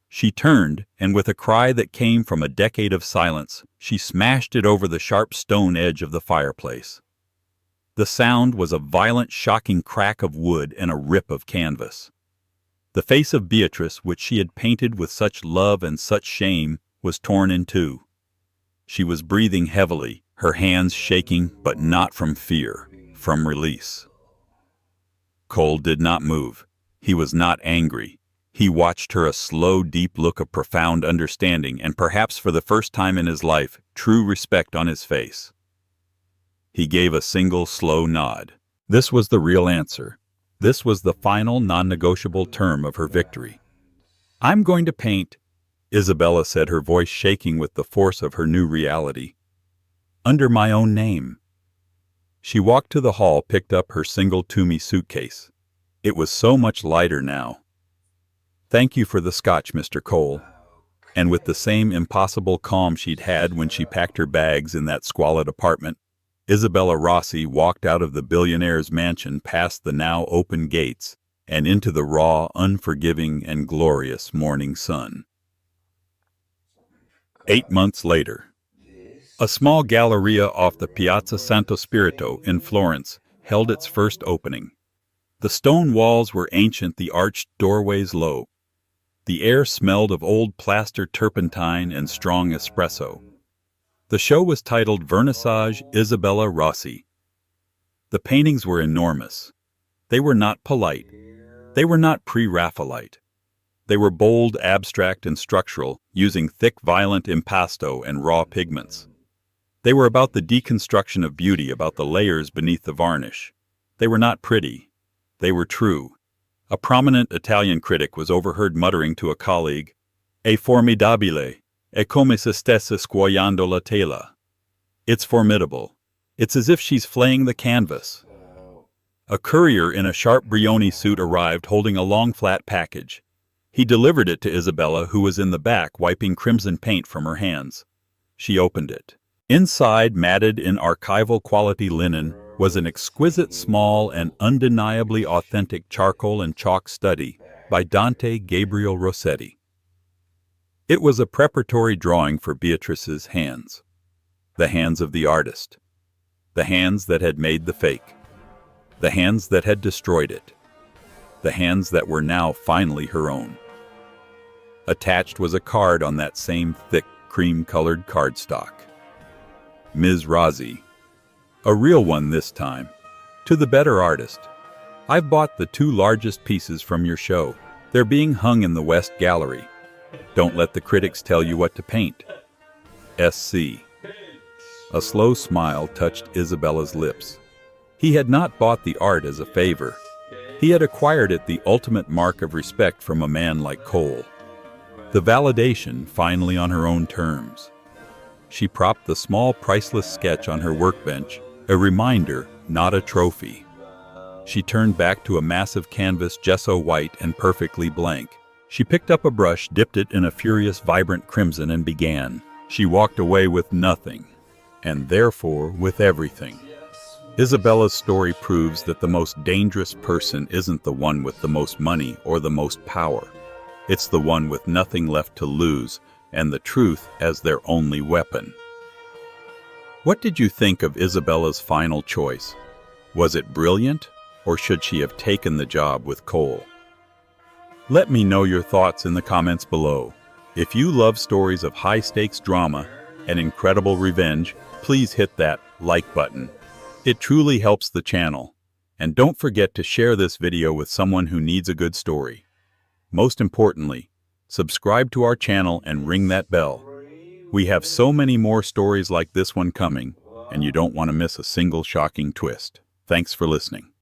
She turned, and with a cry that came from a decade of silence, she smashed it over the sharp stone edge of the fireplace. The sound was a violent, shocking crack of wood and a rip of canvas. The face of Beatrice, which she had painted with such love and such shame, was torn in two. She was breathing heavily, her hands shaking, but not from fear, from release. Cole did not move. He was not angry. He watched her, a slow, deep look of profound understanding and, perhaps for the first time in his life, true respect on his face. He gave a single, slow nod. This was the real answer. This was the final, non-negotiable term of her victory. I'm going to paint, Isabella said, her voice shaking with the force of her new reality. Under my own name. She walked to the hall, picked up her single Toomey suitcase. It was so much lighter now. Thank you for the scotch, Mr. Cole. And with the same impossible calm she'd had when she packed her bags in that squalid apartment, Isabella Rossi walked out of the billionaire's mansion, past the now open gates, and into the raw, unforgiving, and glorious morning sun. 8 months later. A small galleria off the Piazza Santo Spirito in Florence held its first opening. The stone walls were ancient, the arched doorways low. The air smelled of old plaster turpentine and strong espresso. The show was titled Vernissage Isabella Rossi. The paintings were enormous. They were not polite. They were not pre-Raphaelite. They were bold, abstract, and structural, using thick, violent impasto and raw pigments. They were about the deconstruction of beauty, about the layers beneath the varnish. They were not pretty. They were true. A prominent Italian critic was overheard muttering to a colleague, "È formidabile, è come se stesse scuoiando la tela." It's formidable. It's as if she's flaying the canvas. A courier in a sharp Brioni suit arrived, holding a long, flat package. He delivered it to Isabella, who was in the back, wiping crimson paint from her hands. She opened it. Inside, matted in archival quality linen, was an exquisite, small, and undeniably authentic charcoal and chalk study by Dante Gabriel Rosetti. It was a preparatory drawing for Beatrice's hands. The hands of the artist. The hands that had made the fake. The hands that had destroyed it. The hands that were now finally her own. Attached was a card on that same thick, cream-colored cardstock. Ms. Rossi. A real one this time. To the better artist. I've bought the 2 largest pieces from your show. They're being hung in the West Gallery. Don't let the critics tell you what to paint. S.C. A slow smile touched Isabella's lips. He had not bought the art as a favor. He had acquired it, the ultimate mark of respect from a man like Cole. The validation finally on her own terms. She propped the small, priceless sketch on her workbench, a reminder, not a trophy. She turned back to a massive canvas, gesso white and perfectly blank. She picked up a brush, dipped it in a furious, vibrant crimson, and began. She walked away with nothing, and therefore with everything. Isabella's story proves that the most dangerous person isn't the one with the most money or the most power. It's the one with nothing left to lose, and the truth as their only weapon. What did you think of Isabella's final choice? Was it brilliant or should she have taken the job with Cole? Let me know your thoughts in the comments below. If you love stories of high-stakes drama and incredible revenge, please hit that like button. It truly helps the channel. And don't forget to share this video with someone who needs a good story. Most importantly, subscribe to our channel and ring that bell. We have so many more stories like this one coming, and you don't want to miss a single shocking twist. Thanks for listening.